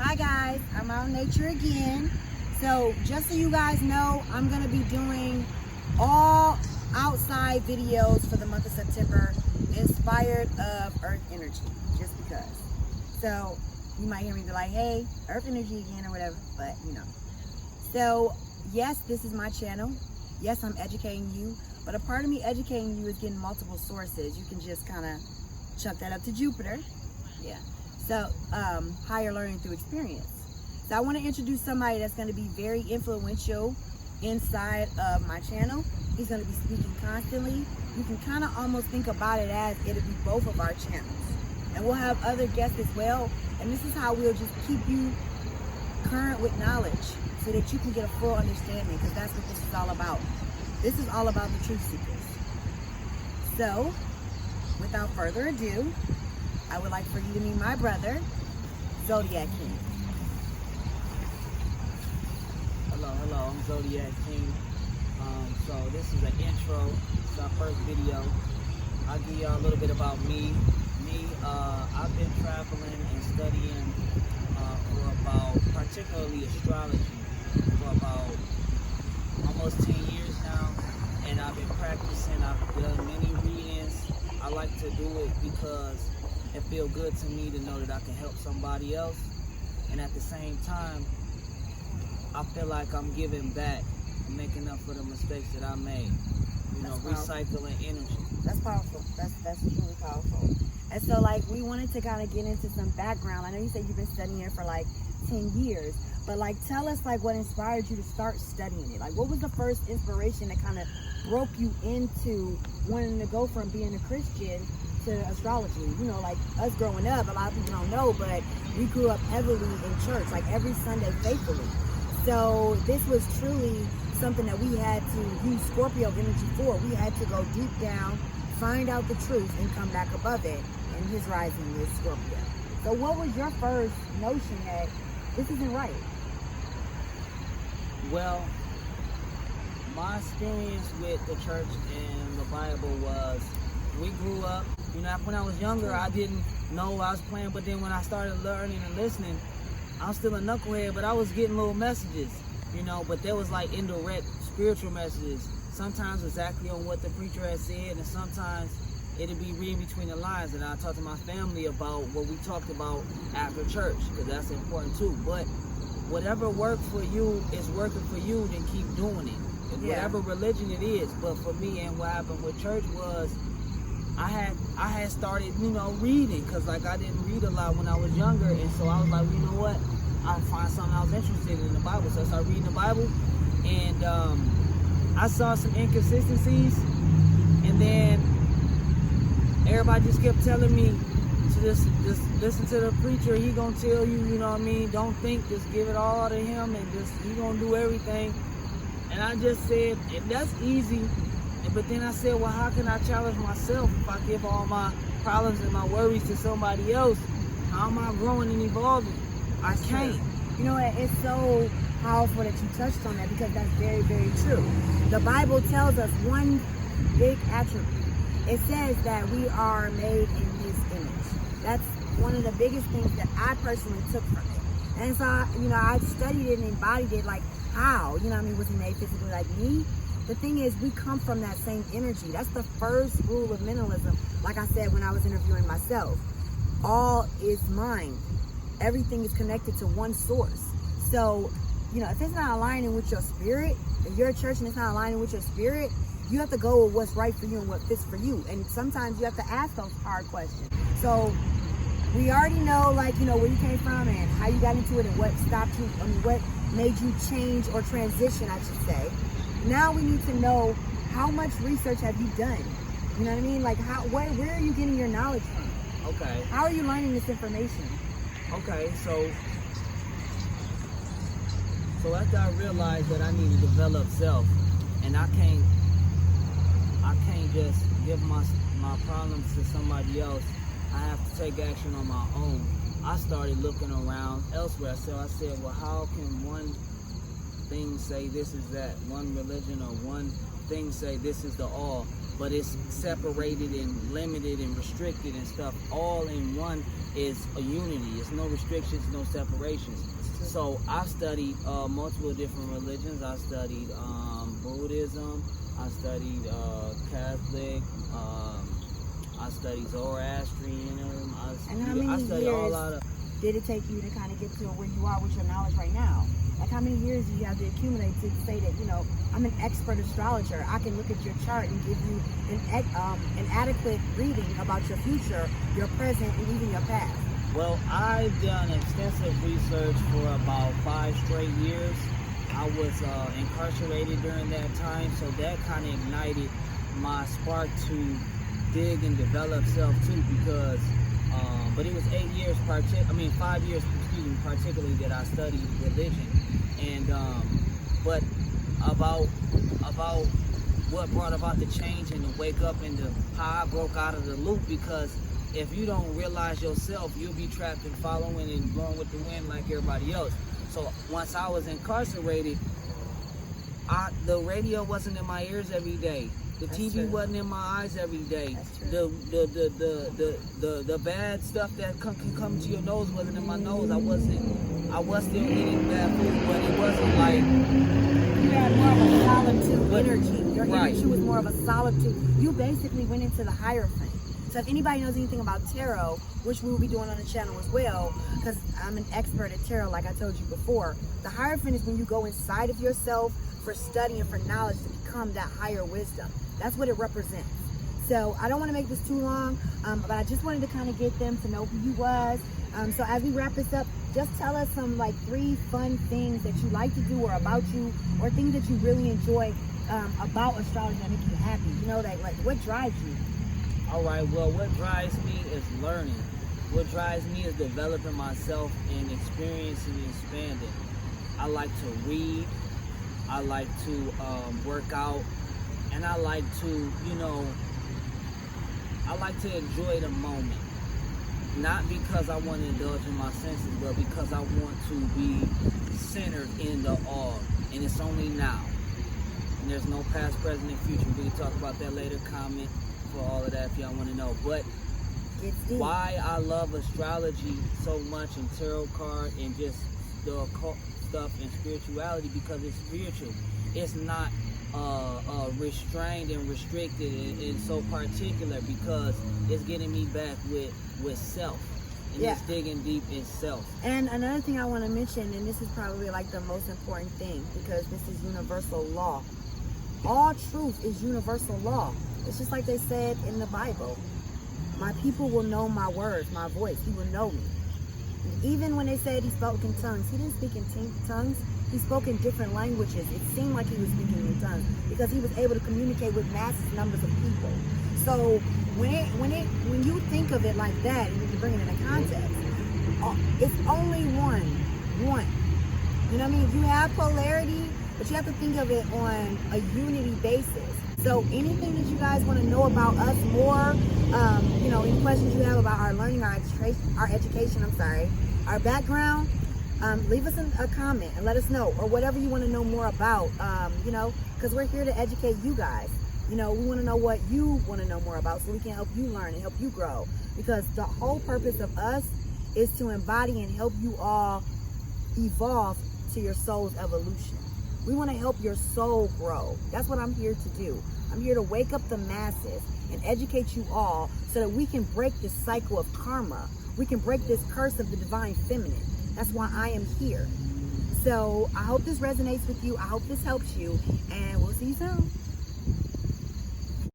Hi guys, I'm out in nature again. So just so you guys know, I'm going to be doing all outside videos for the month of September inspired of earth energy, just because. So you might hear me be like, hey, earth energy again or whatever, but you know. So yes, this is my channel. Yes, I'm educating you, but a part of me educating you is getting multiple sources. You can just kind of chuck that up to Jupiter. Yeah. So higher learning through experience. So I want to introduce somebody that's going to be very influential inside of my channel. He's going to be speaking constantly. You can kind of almost think about it as it'll be both of our channels. And we'll have other guests as well. And this is how we'll just keep you current with knowledge so that you can get a full understanding, because that's what this is all about. This is all about the truth seekers. So without further ado, I would like for you to meet my brother, Zodiac King. Hello, I'm Zodiac King. So this is an intro. It's our first video. I'll give y'all a little bit about me. I've been traveling and studying for about, particularly astrology, for about almost 10 years now. And I've been practicing. I've done many readings. I like to do it because it feels good to me to know that I can help somebody else. And at the same time, I feel like I'm giving back, making up for the mistakes that I made. You know, recycling energy. That's powerful. That's truly powerful. And so, like, we wanted to kind of get into some background. I know you said you've been studying it for like 10 years, but like, tell us like what inspired you to start studying it. Like, what was the first inspiration that kind of broke you into wanting to go from being a Christian to astrology? You know, like us growing up, a lot of people don't know, but we grew up heavily in church, like every Sunday faithfully. So this was truly something that we had to use Scorpio energy for. We had to go deep down, find out the truth, and come back above it. And his rising is Scorpio. So what was your first notion that this isn't right? Well, my experience with the church and the Bible was, we grew up, you know, when I was younger, I didn't know I was playing, but then when I started learning and listening, I'm still a knucklehead, but I was getting little messages, you know, but there was like indirect spiritual messages, sometimes exactly on what the preacher had said, and sometimes it'd be reading between the lines. And I talked to my family about what we talked about after church, because that's important too. But whatever worked for you is working for you, then keep doing it. Yeah. Whatever religion it is. But for me, and what happened with church was, I had started, you know, reading, because like I didn't read a lot when I was younger, and so I was like, you know what, I'll find something I was interested in the Bible. So I started reading the Bible, and I saw some inconsistencies, and then everybody just kept telling me to just listen to the preacher. He gonna tell you, you know what I mean, don't think, just give it all to him, and just he gonna do everything. And I just said, that's easy. But then I said, well, how can I challenge myself if I give all my problems and my worries to somebody else? How am I growing and evolving? I can't. You know what? It's so powerful that you touched on that, because that's very, very true. The Bible tells us one big attribute. It says that we are made in his image. That's one of the biggest things that I personally took from it. And so, you know, I studied it and embodied it, like how, you know what I mean, was he made physically like me? The thing is, we come from that same energy. That's the first rule of mentalism. Like I said when I was interviewing myself, all is mind. Everything is connected to one source. So, you know, if it's not aligning with your spirit, if you're a church and it's not aligning with your spirit, you have to go with what's right for you and what fits for you. And sometimes you have to ask those hard questions. So we already know, like, you know, where you came from and how you got into it and what stopped you, I mean, what made you change or transition, I should say. Now we need to know, how much research have you done? You know what I mean? Like, where are you getting your knowledge from? Okay. How are you learning this information? Okay, so after I realized that I need to develop self, and I can't just give my problems to somebody else, I have to take action on my own. I started looking around elsewhere. So I said, well, how can one thing say this is that? One religion or one thing say this is the all? but it's separated and limited and restricted and stuff. All in one is a unity. It's no restrictions, no separations. So I studied multiple different religions. I studied Buddhism. I studied Catholic. I studied Zoroastrianism. And how many I studied years all out of. did it take you to kind of get to where you are with your knowledge right now? Like, how many years do you have to accumulate to say that, you know, I'm an expert astrologer. I can look at your chart and give you an adequate reading about your future, your present, and even your past. Well, I've done extensive research for about 5 straight years. I was incarcerated during that time, so that kind of ignited my spark to dig and develop self too, because but it was 5 years, particularly that I studied religion, and but about what brought about the change and the wake up and how I broke out of the loop, because if you don't realize yourself, you'll be trapped and following and going with the wind like everybody else. So once I was incarcerated, the radio wasn't in my ears every day. The That's TV true. wasn't in my eyes every day. That's true. The bad stuff that can come to your nose wasn't in my nose. I was still eating bad food, but it wasn't like You had more of a solitude energy. Your Right. energy was more of a solitude. You basically went into the Hierophant. So if anybody knows anything about tarot, which we will be doing on the channel as well, because I'm an expert at tarot, like I told you before, the Hierophant is when you go inside of yourself for study and for knowledge to become that higher wisdom. That's what it represents. So I don't want to make this too long, but I just wanted to kind of get them to know who you was. So as we wrap this up, just tell us some like 3 fun things that you like to do or about you, or things that you really enjoy about astrology that make you happy. You know, that like what drives you? all right, well, what drives me is learning. What drives me is developing myself and experiencing and expanding. I like to read. I like to work out. And I like to, I like to enjoy the moment. Not because I want to indulge in my senses, but because I want to be centered in the all. And it's only now. And there's no past, present, and future. We can talk about that later. Comment for all of that if y'all want to know. But why I love astrology so much, and tarot card, and just the occult stuff and spirituality, because it's spiritual. It's not restrained and restricted and so particular, because it's getting me back with self. And it's digging deep in self. And another thing I want to mention, and this is probably like the most important thing, because this is universal law. All truth is universal law. It's just like they said in the Bible. My people will know my words, my voice. He will know me. And even when they said he spoke in tongues, he didn't speak in tongues. He spoke in different languages. It seemed like he was speaking in tongues because he was able to communicate with massive numbers of people. So when you think of it like that, and you can bring it in a context, it's only one. You know what I mean? You have polarity, but you have to think of it on a unity basis. So anything that you guys want to know about us more, any questions you have about our learning, our education, our background, leave us a comment and let us know, or whatever you want to know more about, because we're here to educate you guys. We want to know what you want to know more about, so we can help you learn and help you grow, because the whole purpose of us is to embody and help you all evolve to your soul's evolution. We want to help your soul grow. That's what I'm here to do. I'm here to wake up the masses and educate you all so that we can break this cycle of karma. We can break this curse of the divine feminine. That's why I am here. So I hope this resonates with you. I hope this helps you, and we'll see you soon.